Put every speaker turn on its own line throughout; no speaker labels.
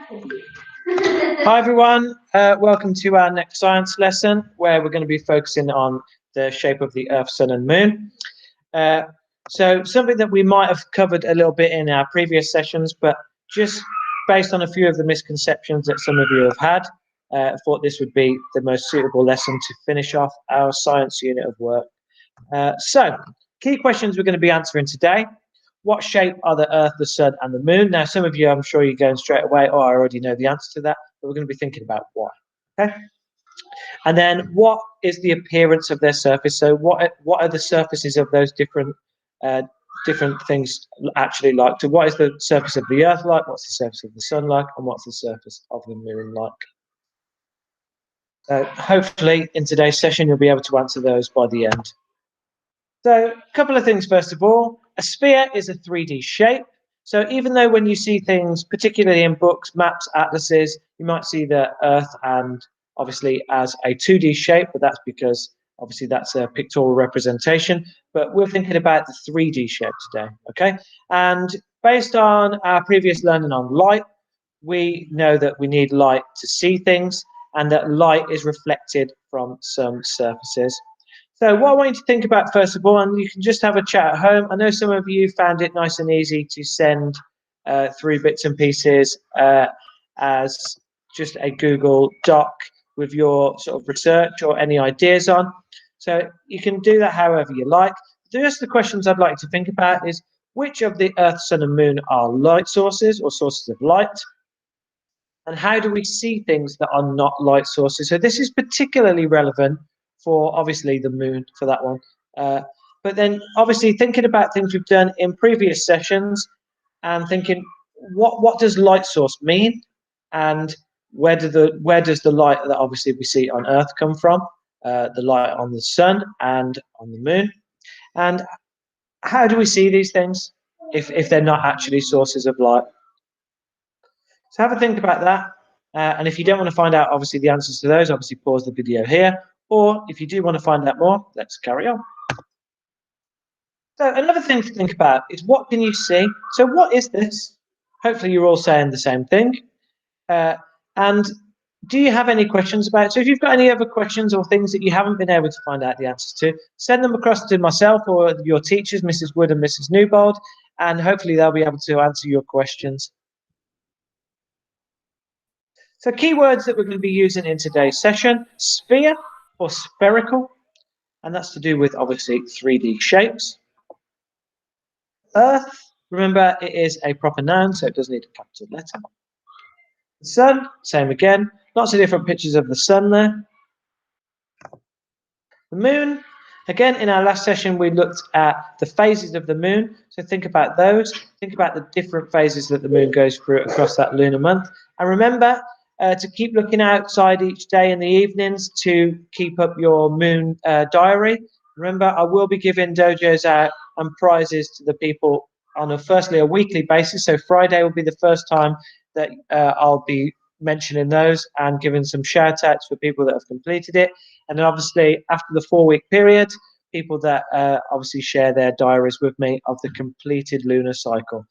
Hi everyone, welcome to our next science lesson where we're going to be focusing on the shape of the Earth, Sun and Moon. So something that we might have covered a little bit in our previous sessions, but just based on a few of the misconceptions that some of you have had, I thought this would be the most suitable lesson to finish off our science unit of work. So key questions we're going to be answering today. What shape are the Earth, the Sun, and the Moon? Now, some of you, I'm sure you're going straight away, oh, I already know the answer to that, but we're going to be thinking about why. Okay. And then, what is the appearance of their surface? So, what are the surfaces of those different things actually like? So, what is the surface of the Earth like? What's the surface of the Sun like? And what's the surface of the Moon like? Hopefully, in today's session, you'll be able to answer those by the end. So, a couple of things first of all. A sphere is a 3D shape. So even though when you see things, particularly in books, maps, atlases, you might see the Earth and obviously as a 2D shape, but that's because obviously that's a pictorial representation. But we're thinking about the 3D shape today, okay? And based on our previous learning on light, we know that we need light to see things and that light is reflected from some surfaces. So what I want you to think about first of all, and you can just have a chat at home. I know some of you found it nice and easy to send through bits and pieces as just a Google Doc with your sort of research or any ideas on. So you can do that however you like. Just the questions I'd like to think about is which of the Earth, Sun and Moon are light sources or sources of light? And how do we see things that are not light sources? So this is particularly relevant for obviously the Moon for that one. But then obviously thinking about things we've done in previous sessions and thinking what does light source mean, and where does the light that obviously we see on Earth come from? The light on the Sun and on the Moon, and how do we see these things if they're not actually sources of light? So have a think about that. And if you don't want to find out, obviously, the answers to those, obviously pause the video here. Or if you do want to find out more, let's carry on. So another thing to think about is what can you see? So what is this? Hopefully you're all saying the same thing. And do you have any questions about it? So if you've got any other questions or things that you haven't been able to find out the answers to, send them across to myself or your teachers, Mrs. Wood and Mrs. Newbold, and hopefully they'll be able to answer your questions. So keywords that we're going to be using in today's session: sphere or spherical, and that's to do with obviously 3D shapes. Earth, remember it is a proper noun, so it does need a capital letter. The Sun, same again, lots of different pictures of the Sun there. The Moon, again in our last session we looked at the phases of the Moon, so think about those, think about the different phases that the Moon goes through across that lunar month, and remember to keep looking outside each day in the evenings to keep up your Moon diary. Remember, I will be giving dojos out and prizes to the people on firstly a weekly basis. So Friday will be the first time that I'll be mentioning those and giving some shout outs for people that have completed it. And then obviously after the 4-week period, people that obviously share their diaries with me of the completed lunar cycle.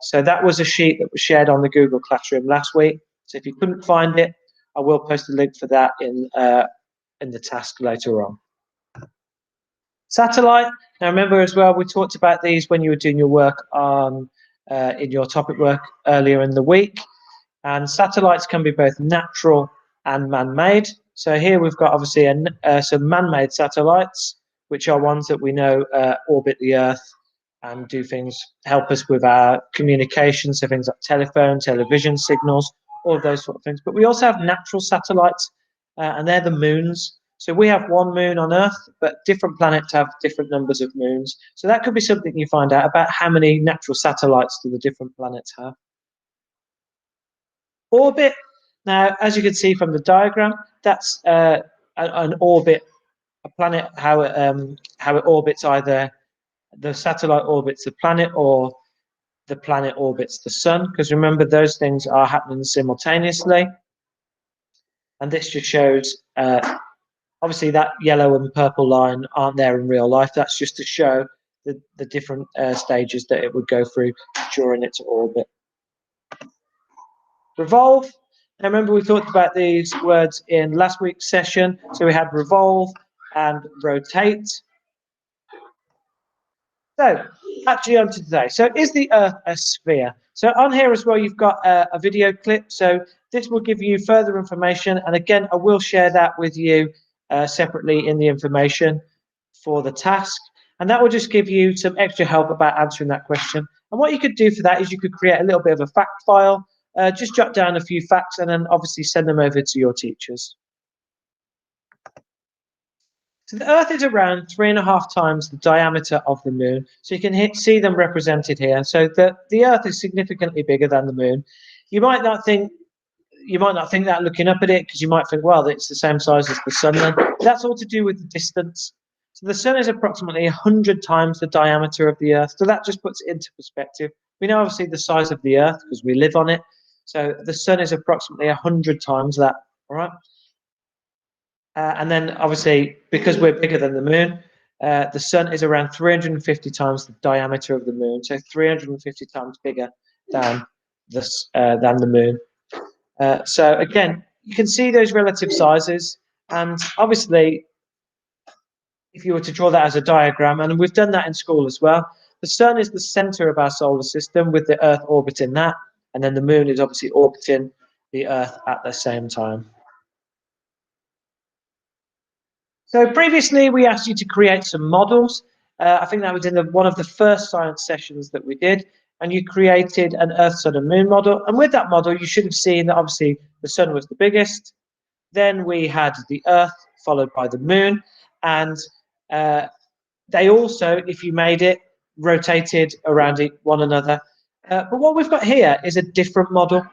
So that was a sheet that was shared on the Google Classroom last week. So if you couldn't find it, I will post a link for that in the task later on. Satellite. Now remember as well, we talked about these when you were doing your work on in your topic work earlier in the week. And satellites can be both natural and man-made. So here we've got obviously some man-made satellites, which are ones that we know orbit the Earth and do things, help us with our communication, so things like telephone, television signals, all of those sort of things. But we also have natural satellites, and they're the moons. So we have one moon on Earth, but different planets have different numbers of moons. So that could be something you find out about: how many natural satellites do the different planets have. Orbit. Now, as you can see from the diagram, that's an orbit, a planet, how it orbits, either the satellite orbits the planet or the planet orbits the sun, because remember those things are happening simultaneously. And this just shows, obviously that yellow and purple line aren't there in real life. That's just to show the different stages that it would go through during its orbit. revolve. Now remember we talked about these words in last week's session. So we had revolve and rotate. So actually on to today. So is the Earth a sphere? So on here as well, you've got a video clip. So this will give you further information. And again, I will share that with you separately in the information for the task. And that will just give you some extra help about answering that question. And what you could do for that is you could create a little bit of a fact file, just jot down a few facts and then obviously send them over to your teachers. So the Earth is around 3.5 times the diameter of the Moon. So you can see them represented here. So the Earth is significantly bigger than the Moon. You might not think that looking up at it, because you might think, well, it's the same size as the Sun. Then that's all to do with the distance. So the Sun is approximately 100 times the diameter of the Earth. So that just puts it into perspective. We know obviously the size of the Earth because we live on it. So the Sun is approximately 100 times that. All right. And then obviously, because we're bigger than the Moon, the Sun is around 350 times the diameter of the Moon. So 350 times bigger than the Moon. So again, you can see those relative sizes. And obviously, if you were to draw that as a diagram, and we've done that in school as well, the Sun is the center of our solar system with the Earth orbiting that. And then the Moon is obviously orbiting the Earth at the same time. So previously we asked you to create some models. I think that was in one of the first science sessions that we did, and you created an Earth, Sun and Moon model. And with that model, you should have seen that obviously the Sun was the biggest. Then we had the Earth followed by the Moon, and they also, if you made it, rotated around one another. But what we've got here is a different model.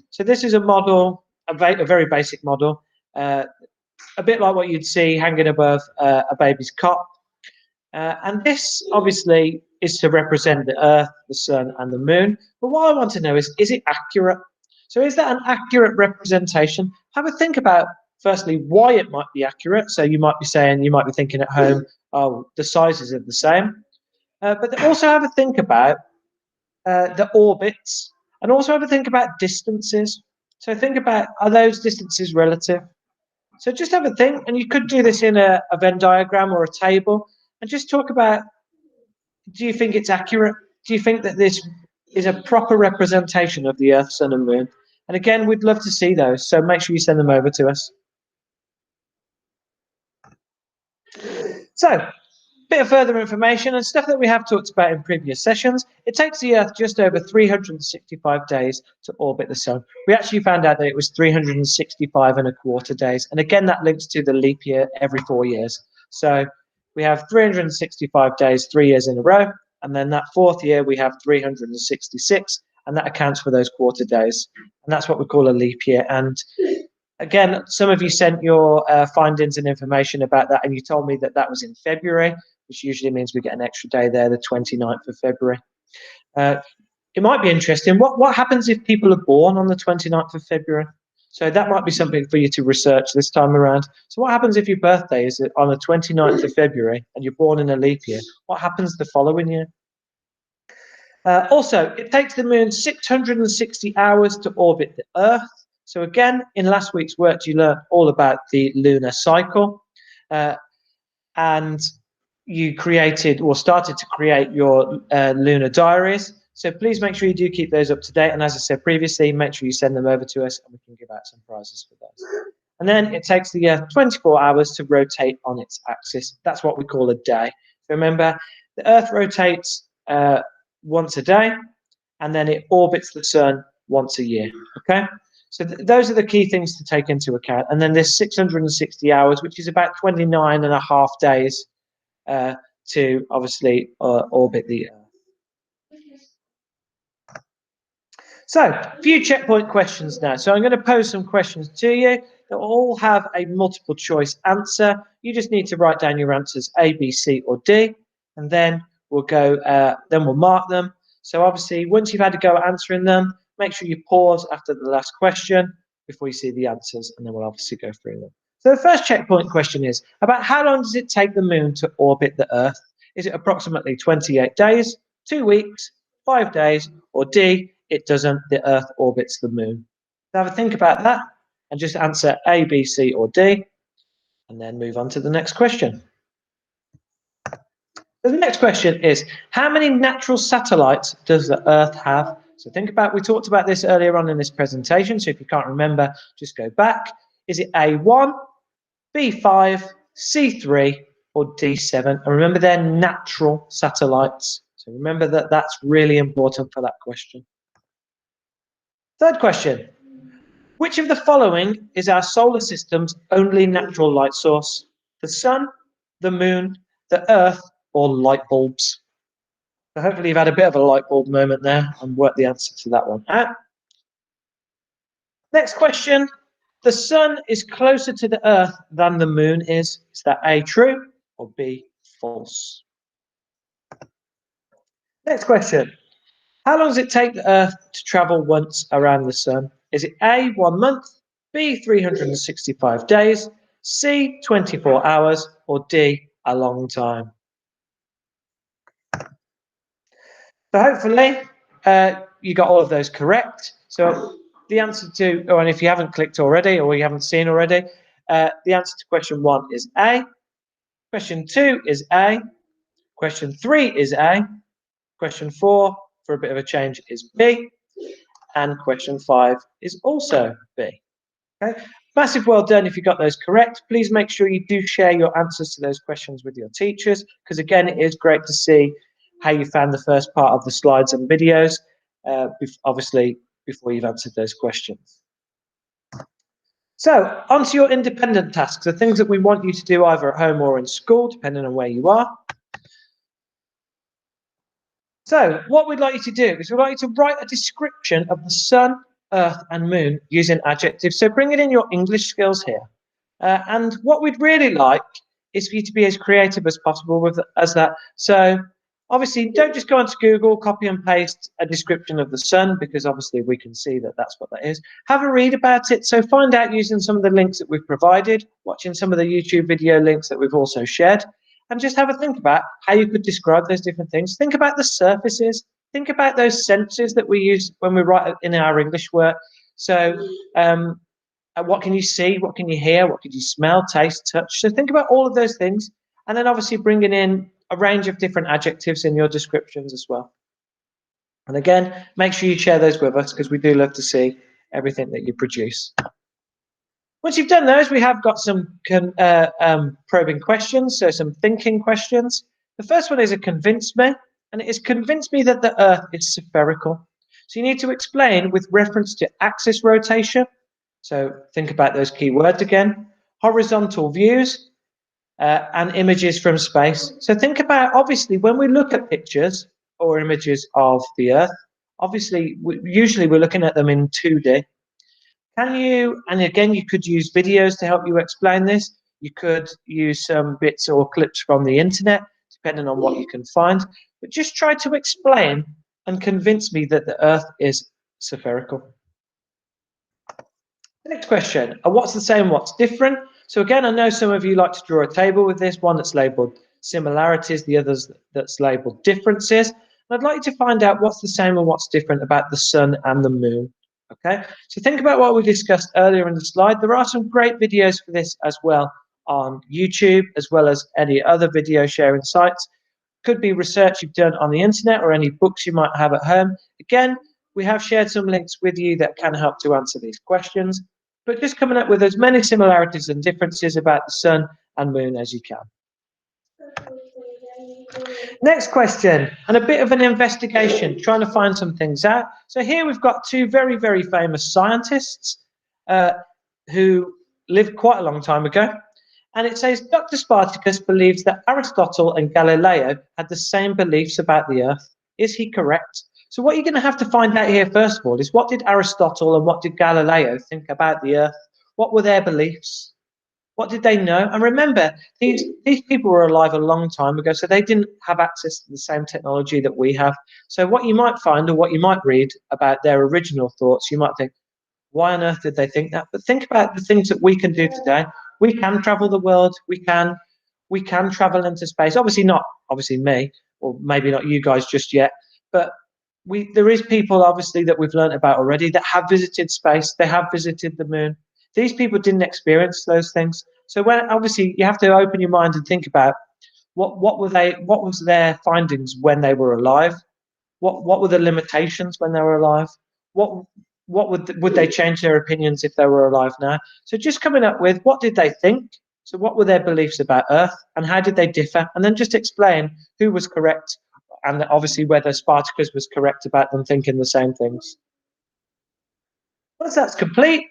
So this is a model, a very basic model. A bit like what you'd see hanging above a baby's cot. And this obviously is to represent the Earth, the Sun and the Moon. But what I want to know is it accurate? So is that an accurate representation? Have a think about, firstly, why it might be accurate. So you might be thinking at home, oh, the sizes are the same. But also have a think about the orbits, and also have a think about distances. So think about, are those distances relative? So just have a think, and you could do this in a Venn diagram or a table, and just talk about, do you think it's accurate? Do you think that this is a proper representation of the Earth, Sun and Moon? And again, we'd love to see those, so make sure you send them over to us. So, bit of further information and stuff that we have talked about in previous sessions. It takes the Earth just over 365 days to orbit the Sun. We actually found out that it was 365.25 days. And again, that links to the leap year every 4 years. So we have 365 days, 3 years in a row. And then that fourth year, we have 366. And that accounts for those quarter days. And that's what we call a leap year. And again, some of you sent your findings and information about that, and you told me that that was in February, which usually means we get an extra day there, the 29th of February. It might be interesting. What happens if people are born on the 29th of February? So that might be something for you to research this time around. So what happens if your birthday is on the 29th of February and you're born in a leap year? What happens the following year? Also, it takes the Moon 660 hours to orbit the Earth. So again, in last week's work, you learned all about the lunar cycle. And you created or started to create your lunar diaries. So please make sure you do keep those up to date. And as I said previously, make sure you send them over to us and we can give out some prizes for those. And then it takes the Earth 24 hours to rotate on its axis. That's what we call a day. Remember, the Earth rotates once a day, and then it orbits the Sun once a year. Okay? So those are the key things to take into account. And then there's 660 hours, which is about 29.5 days to obviously orbit the Earth. So, a few checkpoint questions now. So I'm going to pose some questions to you. They'll all have a multiple choice answer. You just need to write down your answers A, B, C, or D, and then we'll go. Then we'll mark them. So obviously, once you've had a go at answering them, make sure you pause after the last question before you see the answers, and then we'll obviously go through them. So the first checkpoint question is about how long does it take the Moon to orbit the Earth? Is it approximately 28 days, 2 weeks, 5 days, or D, it doesn't, the Earth orbits the Moon? Have a think about that and just answer A, B, C, or D, and then move on to the next question. The next question is, how many natural satellites does the Earth have? So think about, we talked about this earlier on in this presentation, so if you can't remember, just go back. Is it A1, B5, C3, or D7? And remember, they're natural satellites. So remember that that's really important for that question. Third question. Which of the following is our solar system's only natural light source? The sun, the moon, the earth, or light bulbs? So hopefully you've had a bit of a light bulb moment there and worked the answer to that one out. Next question. The sun is closer to the earth than the moon is. Is that A, true, or B, false? Next question. How long does it take the earth to travel once around the sun? Is it A, 1 month, B, 365 days, C, 24 hours, or D, a long time? So hopefully you got all of those correct. So the answer to, and if you haven't clicked already or you haven't seen already, the answer to question 1 is A. Question 2 is A. Question 3 is A. Question 4, for a bit of a change, is B. And question 5 is also B. Okay, massive well done if you got those correct. Please make sure you do share your answers to those questions with your teachers, because again, it is great to see how you found the first part of the slides and videos, obviously before you've answered those questions. So onto your independent tasks, the things that we want you to do either at home or in school, depending on where you are. So what we'd like you to do is we'd like you to write a description of the sun, earth, and moon using adjectives. So bring it in your English skills here. And what we'd really like is for you to be as creative as possible with that. So obviously, don't just go onto Google, copy and paste a description of the sun, because obviously we can see that that's what that is. Have a read about it. So find out using some of the links that we've provided, watching some of the YouTube video links that we've also shared, and just have a think about how you could describe those different things. Think about the surfaces. Think about those senses that we use when we write in our English work. So what can you see? What can you hear? What can you smell, taste, touch? So think about all of those things, and then obviously bringing in a range of different adjectives in your descriptions as well. And again, make sure you share those with us, because we do love to see everything that you produce. Once you've done those, we have got some probing questions, so some thinking questions. The first one is a convince me, and it is convince me that the Earth is spherical. So you need to explain with reference to axis rotation. So think about those key words again. Horizontal views and images from space. So think about, obviously, when we look at pictures or images of the Earth, obviously, usually we're looking at them in 2D. Can you, and again, you could use videos to help you explain this. You could use some bits or clips from the internet, depending on what you can find. But just try to explain and convince me that the Earth is spherical. Next question, what's the same, what's different? So again, I know some of you like to draw a table with this, one that's labeled similarities, the others that's labeled differences. And I'd like you to find out what's the same and what's different about the sun and the moon. Okay, so think about what we discussed earlier in the slide. There are some great videos for this as well on YouTube, as well as any other video sharing sites. Could be research you've done on the internet or any books you might have at home. Again, we have shared some links with you that can help to answer these questions, but just coming up with as many similarities and differences about the sun and moon as you can. Next question, and a bit of an investigation, trying to find some things out. So here we've got two very, very famous scientists who lived quite a long time ago. And it says, Dr. Spartacus believes that Aristotle and Galileo had the same beliefs about the Earth. Is he correct? So what you're going to have to find out here, first of all, is what did Aristotle and what did Galileo think about the Earth? What were their beliefs? What did they know? And remember, these people were alive a long time ago, so they didn't have access to the same technology that we have. So what you might find, or what you might read about their original thoughts, you might think, why on earth did they think that? But think about the things that we can do today. We can travel the world. We can travel into space. Obviously not, obviously me, or maybe not you guys just yet. But there is people obviously that we've learned about already that have visited space. They have visited the moon. These people didn't experience those things. So when obviously you have to open your mind and think about what was their findings when they were alive. What were the limitations when they were alive? What would they change their opinions if they were alive now? So just coming up with what did they think? So what were their beliefs about Earth and how did they differ? And then just explain who was correct and obviously whether Spartacus was correct about them thinking the same things. Once that's complete,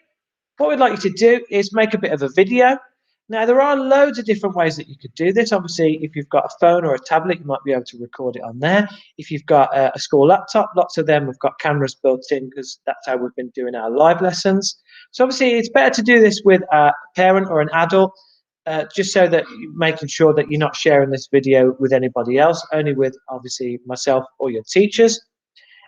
what we'd like you to do is make a bit of a video. Now, there are loads of different ways that you could do this. Obviously, if you've got a phone or a tablet, you might be able to record it on there. If you've got a school laptop, lots of them have got cameras built in because that's how we've been doing our live lessons. So obviously, it's better to do this with a parent or an adult, just so that you're making sure that you're not sharing this video with anybody else, only with obviously myself or your teachers.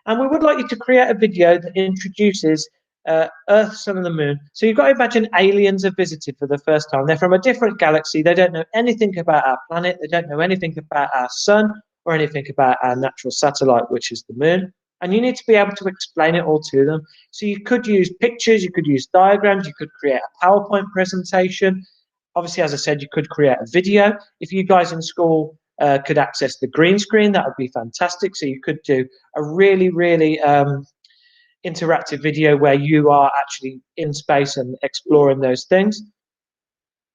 And we would like you to create a video that introduces Earth, Sun, and the Moon. So you've got to imagine aliens have visited for the first time. They're from a different galaxy. They don't know anything about our planet. They don't know anything about our sun or anything about our natural satellite, which is the moon. And you need to be able to explain it all to them. So you could use pictures, you could use diagrams, you could create a PowerPoint presentation. Obviously, as I said, you could create a video. If you guys in school could access the green screen, that would be fantastic. So you could do a really, really interactive video where you are actually in space and exploring those things.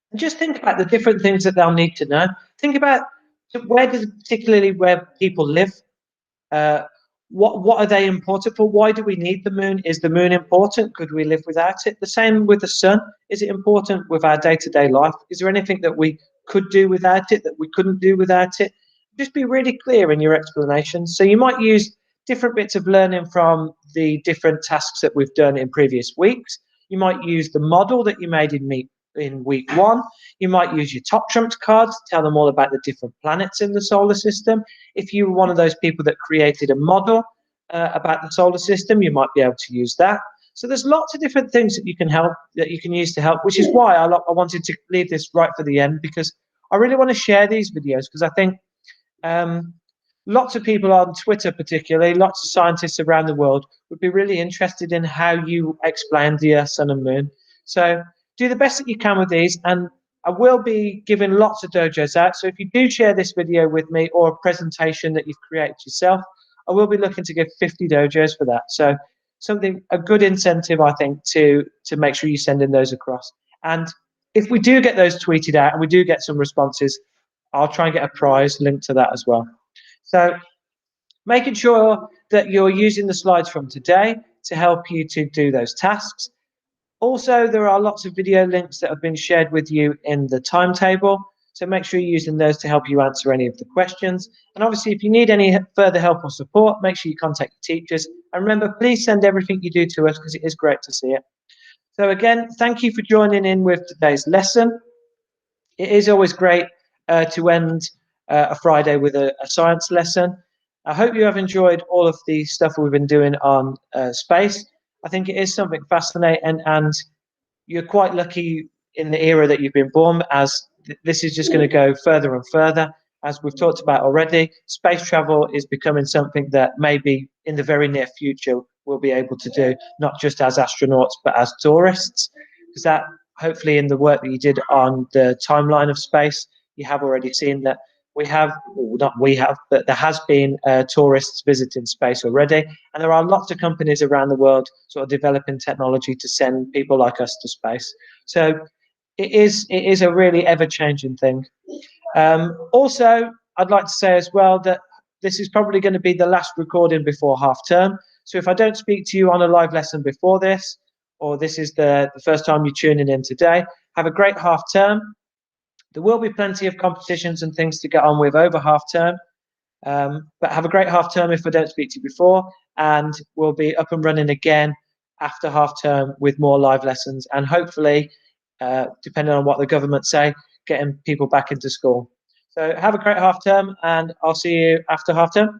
And just think about the different things that they'll need to know. Think about particularly where people live. What are they important for? Why do we need the moon? Is the moon important? Could we live without it? The same with the sun. Is it important with our day-to-day life? Is there anything that we could do without it, that we couldn't do without it? Just be really clear in your explanations. So you might use different bits of learning from the different tasks that we've done in previous weeks. You might use the model that you made in week 1. You might use your top trumps cards to tell them all about the different planets in the solar system. If you were one of those people that created a model about the solar system, you might be able to use that. So there's lots of different things that you can use to help, which is why I wanted to leave this right for the end, because I really want to share these videos, because I think lots of people on Twitter, particularly lots of scientists around the world, would be really interested in how you explain the Earth, Sun, and Moon. So do the best that you can with these, and I will be giving lots of dojos out. So if you do share this video with me or a presentation that you've created yourself, I will be looking to give 50 dojos for that. So a good incentive, I think, to make sure you send in those across. And if we do get those tweeted out and we do get some responses, I'll try and get a prize linked to that as well. So making sure that you're using the slides from today to help you to do those tasks. Also, there are lots of video links that have been shared with you in the timetable. So make sure you're using those to help you answer any of the questions. And obviously, if you need any further help or support, make sure you contact your teachers. And remember, please send everything you do to us, because it is great to see it. So again, thank you for joining in with today's lesson. It is always great to end a Friday with a science lesson. I hope you have enjoyed all of the stuff we've been doing on space. I think it is something fascinating, and you're quite lucky in the era that you've been born, as this is just going to go further and further. As we've talked about already, space travel is becoming something that maybe in the very near future we'll be able to do, not just as astronauts, but as tourists. Because that, hopefully, in the work that you did on the timeline of space, you have already seen that but there has been tourists visiting space already, and there are lots of companies around the world sort of developing technology to send people like us to space. So it is a really ever-changing thing. Also, I'd like to say as well that this is probably going to be the last recording before half term. So if I don't speak to you on a live lesson before this, or this is the first time you're tuning in today, have a great half term. There will be plenty of competitions and things to get on with over half term, but have a great half term if I don't speak to you before, and we'll be up and running again after half term with more live lessons, and hopefully, depending on what the government say, getting people back into school. So have a great half term, and I'll see you after half term.